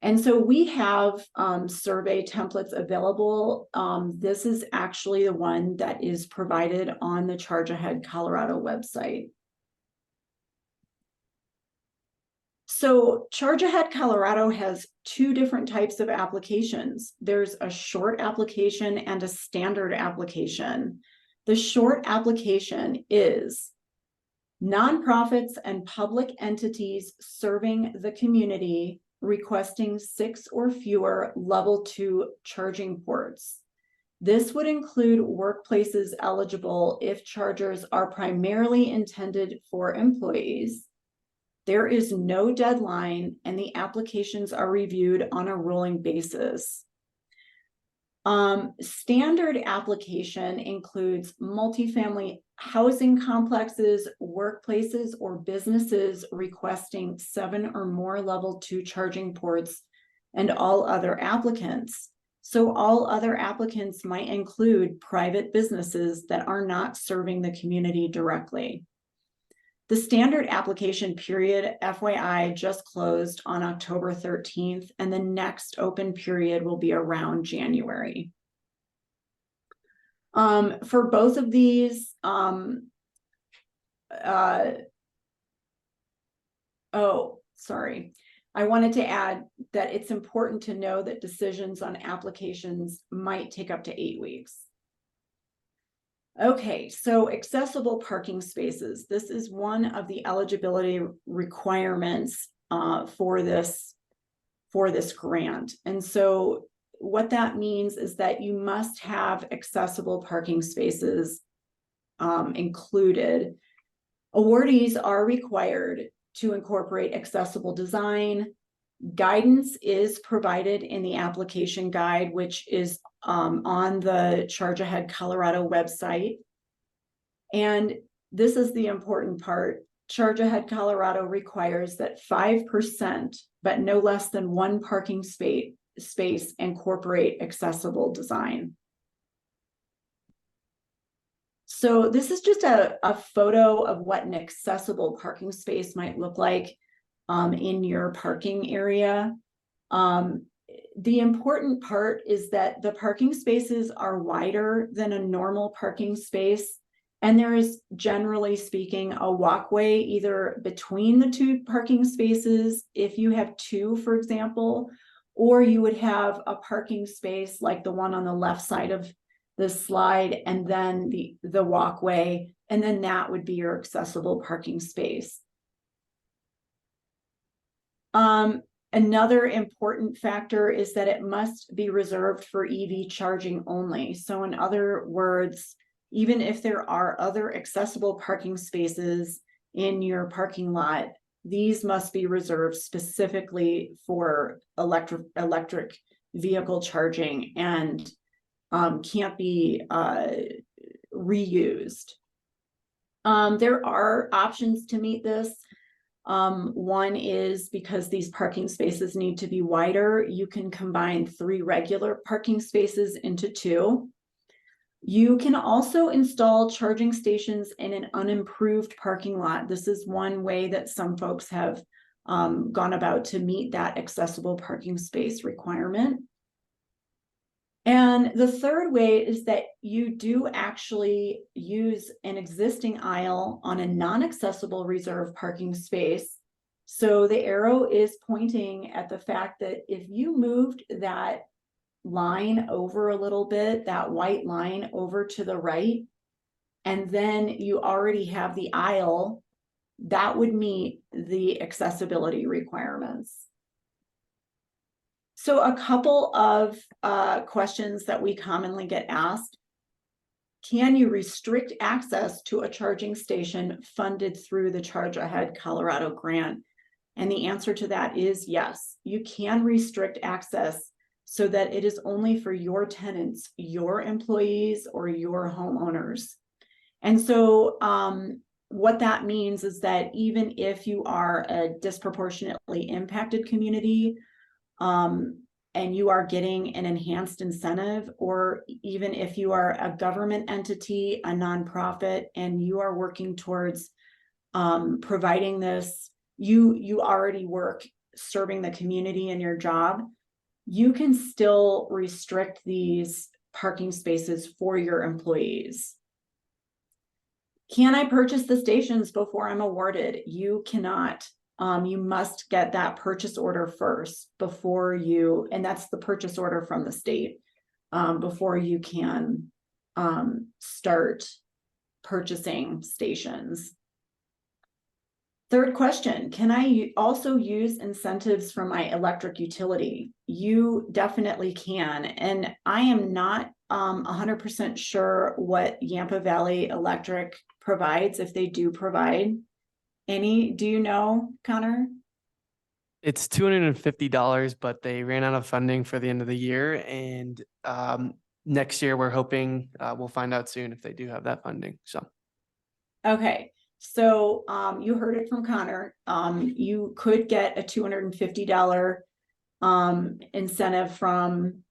And so we have survey templates available. This is actually the one that is provided on the Charge Ahead Colorado website. So Charge Ahead Colorado has two different types of applications. There's a short application and a standard application. The short application is nonprofits and public entities serving the community requesting 6 or fewer level 2 charging ports. This would include workplaces eligible if chargers are primarily intended for employees. There is no deadline and the applications are reviewed on a rolling basis. Standard application includes multifamily housing complexes, workplaces, or businesses requesting 7 or more level 2 charging ports, and all other applicants. So all other applicants might include private businesses that are not serving the community directly. The standard application period, FYI, just closed on October 13th, and the next open period will be around January. For both of these, oh, sorry. I wanted to add that it's important to know that decisions on applications might take up to 8 weeks. Okay, so accessible parking spaces. This is one of the eligibility requirements for this grant. And so what that means is that you must have accessible parking spaces included. Awardees are required to incorporate accessible design. Guidance is provided in the application guide, which is on the Charge Ahead Colorado website. And this is the important part. Charge Ahead Colorado requires that 5%, but no less than 1 parking space incorporate accessible design. So this is just a photo of what an accessible parking space might look like in your parking area. The important part is that the parking spaces are wider than a normal parking space, and there is, generally speaking, a walkway either between the 2 parking spaces, if you have 2, for example, or you would have a parking space like the one on the left side of the slide, and then the walkway, and then that would be your accessible parking space. Another important factor is that it must be reserved for EV charging only. So in other words, even if there are other accessible parking spaces in your parking lot, these must be reserved specifically for electric vehicle charging and can't be reused. There are options to meet this. One is because these parking spaces need to be wider, you can combine 3 regular parking spaces into 2. You can also install charging stations in an unimproved parking lot. This is one way that some folks have gone about to meet that accessible parking space requirement. And the third way is that you do actually use an existing aisle on a non-accessible reserve parking space. So the arrow is pointing at the fact that if you moved that line over a little bit, that white line over to the right, and then you already have the aisle, that would meet the accessibility requirements. So a couple of questions that we commonly get asked: can you restrict access to a charging station funded through the Charge Ahead Colorado grant? And the answer to that is yes. You can restrict access so that it is only for your tenants, your employees, or your homeowners. And so what that means is that even if you are a disproportionately impacted community, and you are getting an enhanced incentive, or even if you are a government entity, a nonprofit, and you are working towards providing this, you already work serving the community in your job, you can still restrict these parking spaces for your employees. Can I purchase the stations before I'm awarded? You cannot. You must get that purchase order first before you, and that's the purchase order from the state, before you can start purchasing stations. Third question, can I also use incentives from my electric utility? You definitely can. And I am not 100% sure what Yampa Valley Electric provides, if they do provide any. Do you know, Connor? It's $250, but they ran out of funding for the end of the year. And next year, we're hoping we'll find out soon if they do have that funding. So, okay. So you heard it from Connor. You could get a $250 incentive from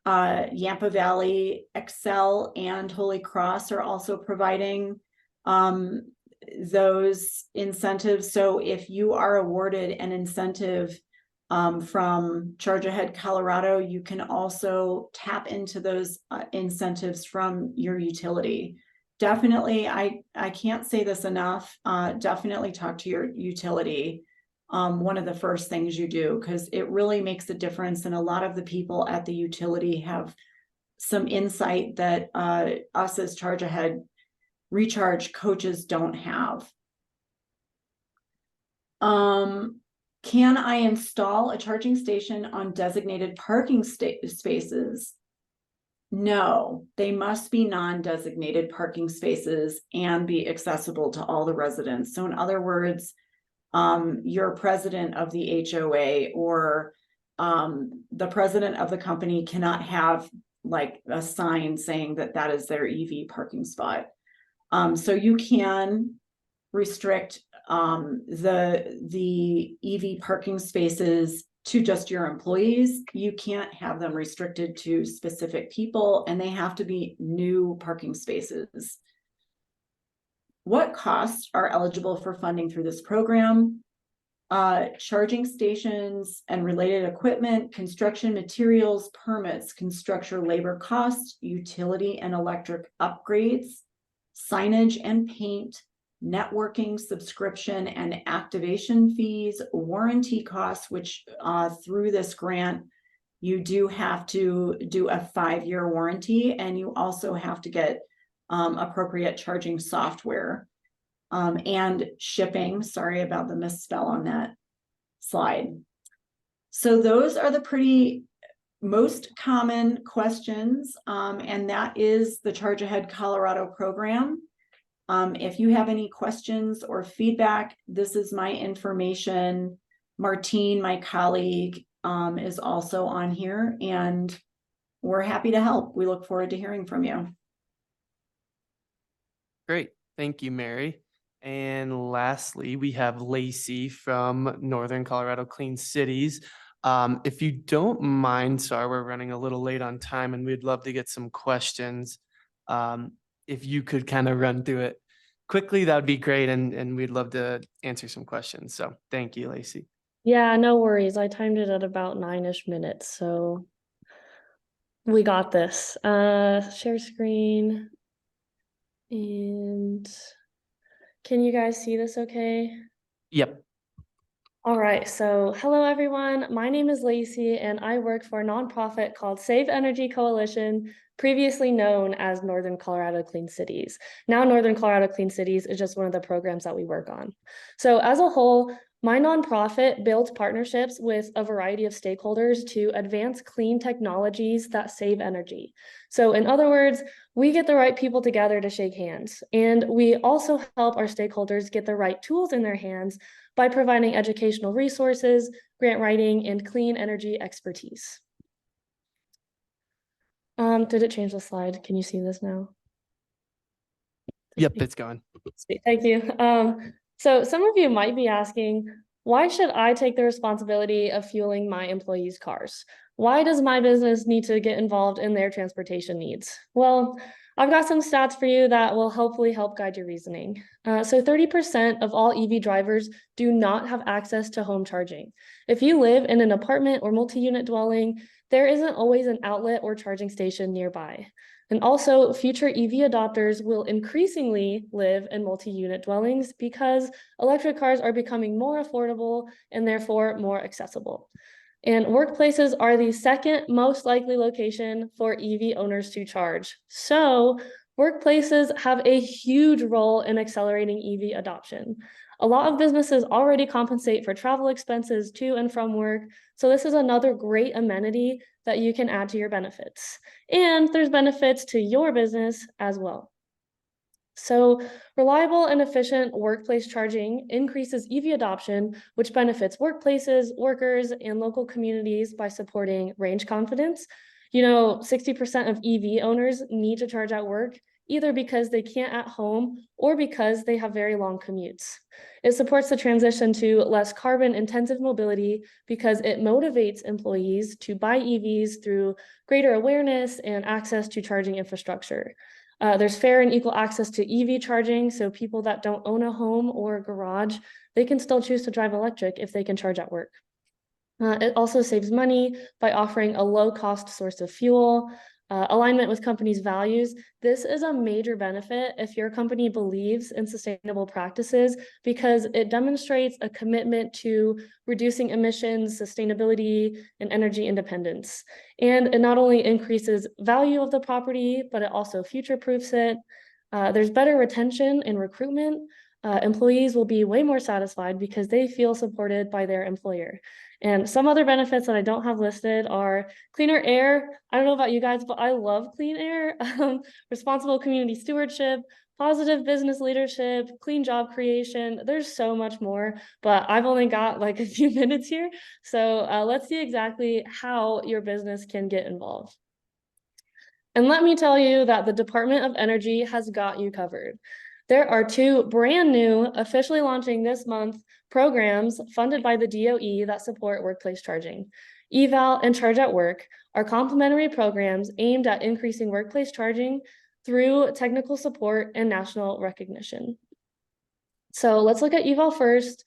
Yampa Valley. Excel and Holy Cross are also providing those incentives. So if you are awarded an incentive from Charge Ahead Colorado, you can also tap into those incentives from your utility. Definitely, I can't say this enough, definitely talk to your utility. One of the first things you do, because it really makes a difference. And a lot of the people at the utility have some insight that us as Charge Ahead recharge coaches don't have. Can I install a charging station on designated parking spaces? No, they must be non-designated parking spaces and be accessible to all the residents. So in other words, you're president of the HOA or the president of the company cannot have like a sign saying that that is their EV parking spot. So you can restrict the EV parking spaces to just your employees. You can't have them restricted to specific people, and they have to be new parking spaces. What costs are eligible for funding through this program? Charging stations and related equipment, construction materials, permits, construction labor costs, utility and electric upgrades, signage and paint, networking, subscription and activation fees, warranty costs, which through this grant, you do have to do a 5-year warranty, and you also have to get appropriate charging software, and shipping. Sorry about the misspell on that slide. So those are the most common questions, and that is the Charge Ahead Colorado program. If you have any questions or feedback, this is my information. Martine, my colleague, is also on here, and we're happy to help. We look forward to hearing from you. great. Thank you, Mary. And lastly, we have Lacey from Northern Colorado Clean Cities. If you don't mind, sorry, we're running a little late on time and we'd love to get some questions. If you could kind of run through it quickly, that would be great. And we'd love to answer some questions. So thank you, Lacey. Yeah, no worries. I timed it at about 9-ish minutes, so we got this. Share screen. And can you guys see this okay? Yep. All right, so hello everyone. My name is Lacey and I work for a nonprofit called Save Energy Coalition, previously known as Northern Colorado Clean Cities. Now Northern Colorado Clean Cities is just one of the programs that we work on. So as a whole, my nonprofit builds partnerships with a variety of stakeholders to advance clean technologies that save energy. So in other words, we get the right people together to shake hands, and we also help our stakeholders get the right tools in their hands by providing educational resources, grant writing, and clean energy expertise. Did it change the slide? Can you see this now? Yep, it's gone. Sweet, thank you. So some of you might be asking, why should I take the responsibility of fueling my employees' cars? Why does my business need to get involved in their transportation needs? Well, I've got some stats for you that will hopefully help guide your reasoning. So 30% of all EV drivers do not have access to home charging. If you live in an apartment or multi-unit dwelling, there isn't always an outlet or charging station nearby. And also, future EV adopters will increasingly live in multi-unit dwellings because electric cars are becoming more affordable and therefore more accessible. And workplaces are the second most likely location for EV owners to charge. So workplaces have a huge role in accelerating EV adoption. A lot of businesses already compensate for travel expenses to and from work. So this is another great amenity that you can add to your benefits. And there's benefits to your business as well. So reliable and efficient workplace charging increases EV adoption, which benefits workplaces, workers, and local communities by supporting range confidence. 60% of EV owners need to charge at work, either because they can't at home or because they have very long commutes. It supports the transition to less carbon-intensive mobility because it motivates employees to buy EVs through greater awareness and access to charging infrastructure. There's fair and equal access to EV charging, so people that don't own a home or a garage, they can still choose to drive electric if they can charge at work. It also saves money by offering a low-cost source of fuel. Alignment with companies' values. This is a major benefit if your company believes in sustainable practices because it demonstrates a commitment to reducing emissions, sustainability, and energy independence. And it not only increases value of the property, but it also future-proofs it. There's better retention and recruitment. Employees will be way more satisfied because they feel supported by their employer. And some other benefits that I don't have listed are cleaner air. I don't know about you guys, but I love clean air. Responsible community stewardship, positive business leadership, clean job creation. There's so much more, but I've only got like a few minutes here. So let's see exactly how your business can get involved. And let me tell you that the Department of Energy has got you covered. There are two brand new, officially launching this month, programs funded by the DOE that support workplace charging. Eval and Charge at Work are complementary programs aimed at increasing workplace charging through technical support and national recognition. So let's look at Eval first.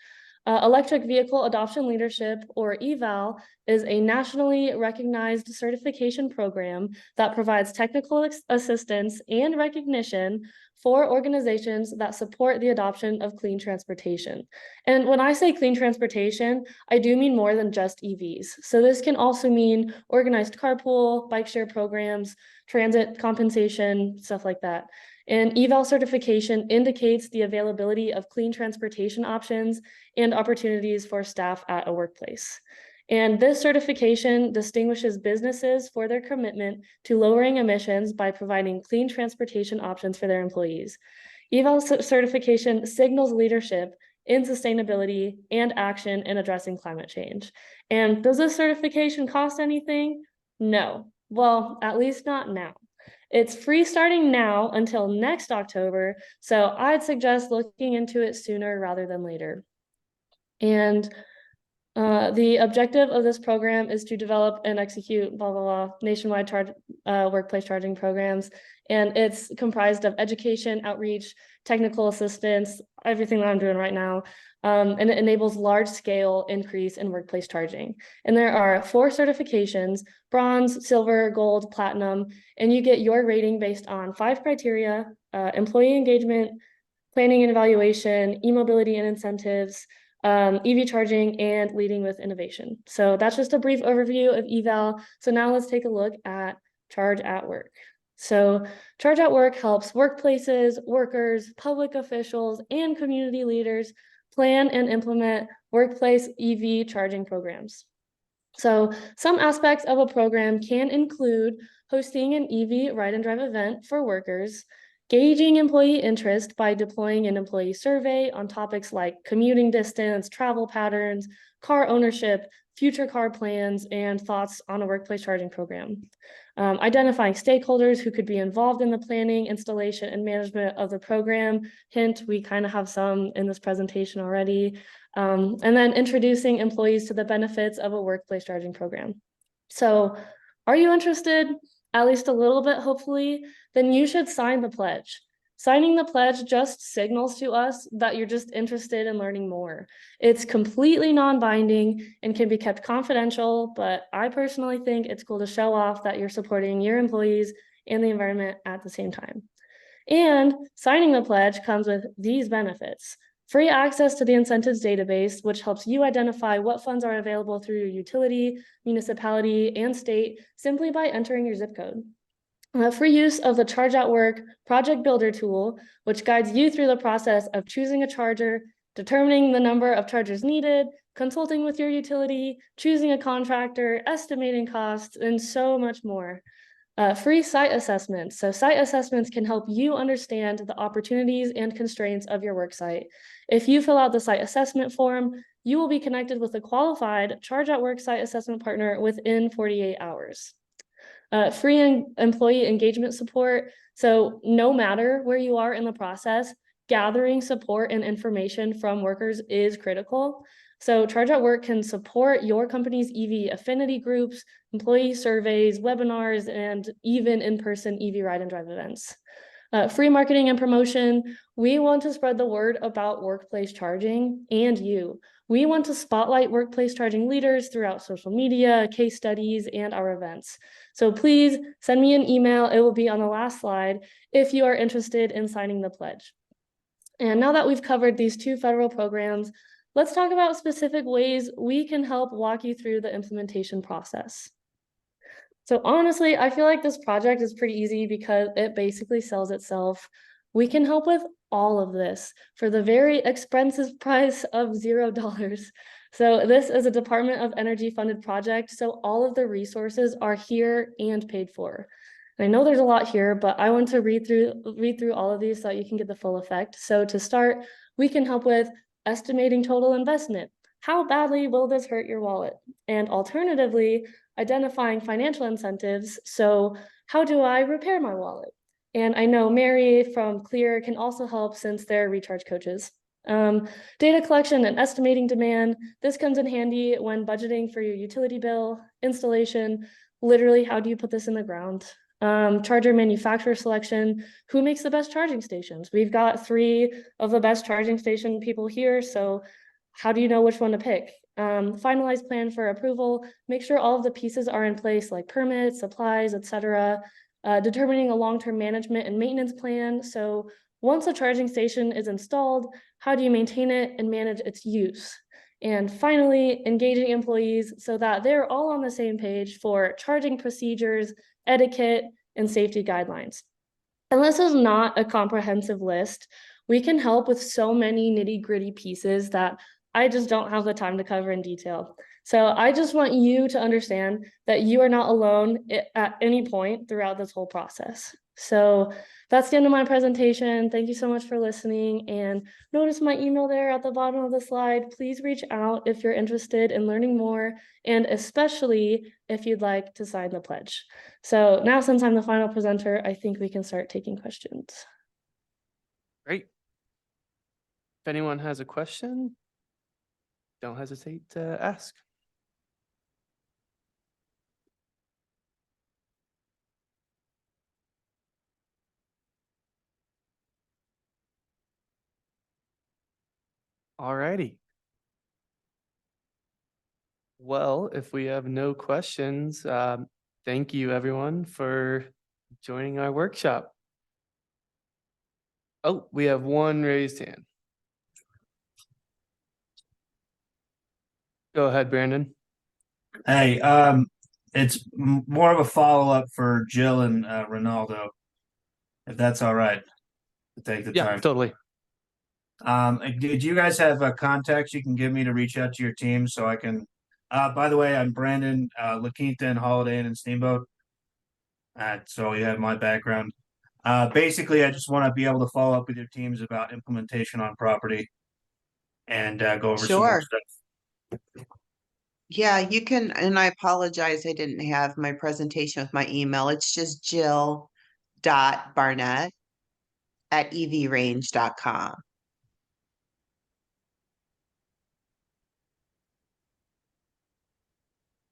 Electric Vehicle Adoption Leadership, or EVAL, is a nationally recognized certification program that provides technical assistance and recognition for organizations that support the adoption of clean transportation. And when I say clean transportation, I do mean more than just EVs. So this can also mean organized carpool, bike share programs, transit compensation, stuff like that. And EVAL certification indicates the availability of clean transportation options and opportunities for staff at a workplace. And this certification distinguishes businesses for their commitment to lowering emissions by providing clean transportation options for their employees. EVAL certification signals leadership in sustainability and action in addressing climate change. And does this certification cost anything? No. Well, at least not now. It's free starting now until next October, so I'd suggest looking into it sooner rather than later. And the objective of this program is to develop and execute nationwide workplace charging programs. And it's comprised of education, outreach, technical assistance, everything that I'm doing right now. And it enables large scale increase in workplace charging. And there are 4 certifications: bronze, silver, gold, platinum, and you get your rating based on 5 criteria: employee engagement, planning and evaluation, e-mobility and incentives, EV charging, and leading with innovation. So that's just a brief overview of eval. So now let's take a look at Charge at Work. So Charge at Work helps workplaces, workers, public officials, and community leaders plan and implement workplace EV charging programs. So some aspects of a program can include hosting an EV ride and drive event for workers, gauging employee interest by deploying an employee survey on topics like commuting distance, travel patterns, car ownership, future car plans, and thoughts on a workplace charging program. Identifying stakeholders who could be involved in the planning, installation, and management of the program. Hint, we kind of have some in this presentation already. And then introducing employees to the benefits of a workplace charging program. So are you interested, at least a little bit, hopefully? Then you should sign the pledge. Signing the pledge just signals to us that you're just interested in learning more. It's completely non-binding and can be kept confidential, but I personally think it's cool to show off that you're supporting your employees and the environment at the same time. And signing the pledge comes with these benefits. Free access to the incentives database, which helps you identify what funds are available through your utility, municipality, and state simply by entering your zip code. Free use of the Charge at Work Project Builder tool, which guides you through the process of choosing a charger, determining the number of chargers needed, consulting with your utility, choosing a contractor, estimating costs, and so much more. Free site assessments. So site assessments can help you understand the opportunities and constraints of your work site. If you fill out the site assessment form, you will be connected with a qualified Charge at Work site assessment partner within 48 hours. Free employee engagement support. So no matter where you are in the process, gathering support and information from workers is critical. So Charge at Work can support your company's EV affinity groups, employee surveys, webinars, and even in-person EV ride and drive events. Free marketing and promotion. We want to spread the word about workplace charging and you. We want to spotlight workplace charging leaders throughout social media, case studies, and our events. So please send me an email. It will be on the last slide if you are interested in signing the pledge. And now that we've covered these two federal programs, let's talk about specific ways we can help walk you through the implementation process. So honestly, I feel like this project is pretty easy because it basically sells itself. We can help with all of this for the very expensive price of $0. So this is a Department of Energy funded project, so all of the resources are here and paid for. And I know there's a lot here, but I want to read through all of these so that you can get the full effect. So to start, we can help with estimating total investment. How badly will this hurt your wallet? And alternatively, identifying financial incentives. So how do I repair my wallet? And I know Mary from Clear can also help since they're recharge coaches. Data collection and estimating demand. This comes in handy when budgeting for your utility bill, installation. Literally, how do you put this in the ground? Charger manufacturer selection. Who makes the best charging stations? We've got 3 of the best charging station people here. So how do you know which one to pick? Finalized plan for approval. Make sure all of the pieces are in place, like permits, supplies, etc. Determining a long-term management and maintenance plan. So once a charging station is installed, how do you maintain it and manage its use? And finally, engaging employees so that they're all on the same page for charging procedures, etiquette, and safety guidelines. And this is not a comprehensive list. We can help with so many nitty-gritty pieces that I just don't have the time to cover in detail. So I just want you to understand that you are not alone at any point throughout this whole process. So that's the end of my presentation. Thank you so much for listening. And notice my email there at the bottom of the slide. Please reach out if you're interested in learning more, and especially if you'd like to sign the pledge. So now, since I'm the final presenter, I think we can start taking questions. Great. If anyone has a question, don't hesitate to ask. All righty. Well, if we have no questions, thank you everyone for joining our workshop. Oh, we have one raised hand. Go ahead, Brandon. Hey, it's more of a follow-up for Jill and Ronaldo, if that's all right, to take the Yeah, time. totally. Did you guys have contacts you can give me to reach out to your team so I can, by the way, I'm Brandon, La Quinta and Holiday Inn and Steamboat. So you have my background. Basically, I just want to be able to follow up with your teams about implementation on property and go over some more Sure. stuff. Yeah, you can, and I apologize, I didn't have my presentation with my email. It's just jill.barnett@evrange.com.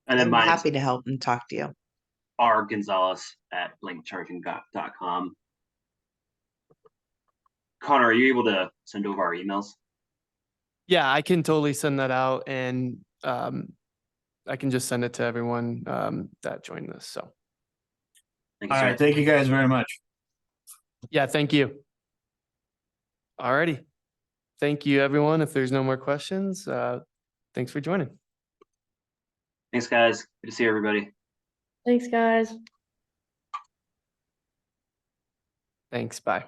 And then I'm mine's happy to help and talk to you. rgonzalez@blinkcharging.com. Connor, are you able to send over our emails? Yeah, I can totally send that out, and I can just send it to everyone that joined this. So Thank you, All sir. right, thank you guys very much. yeah, thank you. Alrighty. Thank you, everyone. If there's no more questions, thanks for joining. Thanks, guys. Good to see everybody. Thanks, guys. Thanks. Bye.